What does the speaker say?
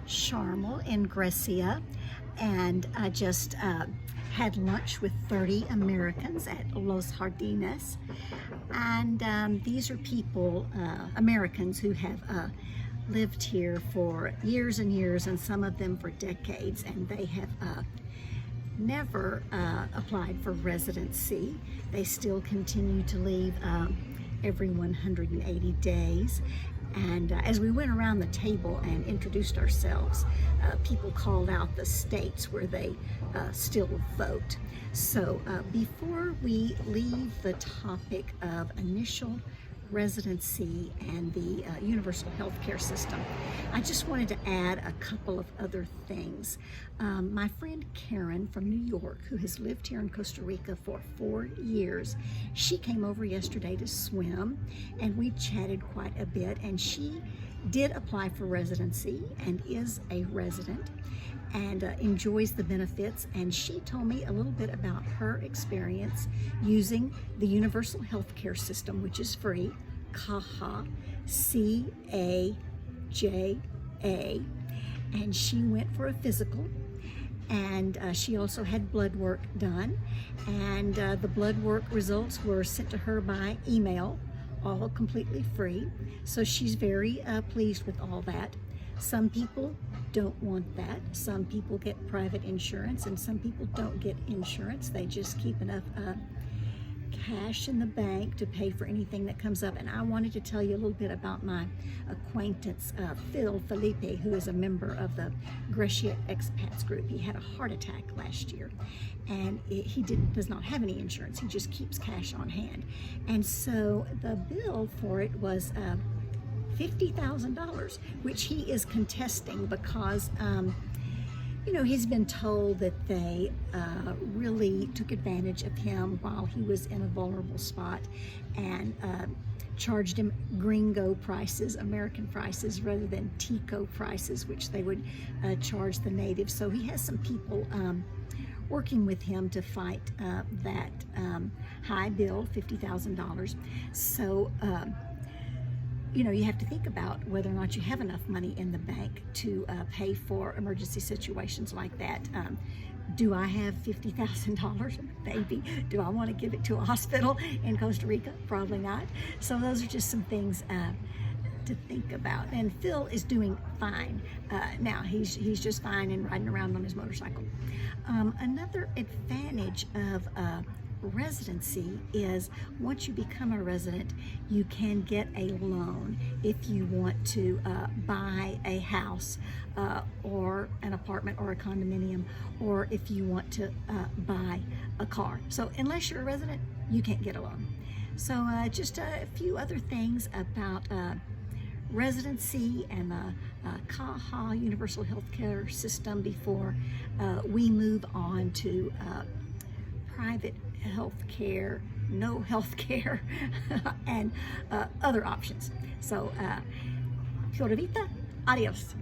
Charmel in Grecia, and I just had lunch with 30 Americans at Los Jardines. And these are people, Americans, who have lived here for years and years, and some of them for decades, and they have never applied for residency. They still continue to leave every 180 days. And as we went around the table and introduced ourselves, people called out the states where they still vote. So before we leave the topic of initial residency and the universal health care system, I just wanted to add a couple of other things. My friend Karen from New York, who has lived here in Costa Rica for 4 years, she came over yesterday to swim, and we chatted quite a bit, and she did apply for residency and is a resident and enjoys the benefits. And she told me a little bit about her experience using the universal health care system, which is free, CAJA, C-A-J-A, and she went for a physical, and she also had blood work done, and the blood work results were sent to her by email, all completely free. So she's very pleased with all that. Some people don't want that. Some people get private insurance, and some people don't get insurance. They just keep enough cash in the bank to pay for anything that comes up. And I wanted to tell you a little bit about my acquaintance, Phil Felipe, who is a member of the Grecia Expats group. He had a heart attack last year, and he does not have any insurance. He just keeps cash on hand. And so the bill for it was $50,000, which he is contesting because you know, he's been told that they really took advantage of him while he was in a vulnerable spot, and charged him gringo prices, American prices, rather than Tico prices, which they would charge the natives. So he has some people working with him to fight that high bill, $50,000. So you know, you have to think about whether or not you have enough money in the bank to pay for emergency situations like that. Do I have $50,000? Maybe. Do I want to give it to a hospital in Costa Rica? Probably not. So those are just some things to think about. And Phil is doing fine now. He's just fine and riding around on his motorcycle. Another advantage of residency is once you become a resident, you can get a loan if you want to buy a house or an apartment or a condominium, or if you want to buy a car. So unless you're a resident, you can't get a loan. So just a few other things about residency and the CAJA Universal Health Care System before we move on to private health care, no health care, and other options. So, Pura Vida, adios.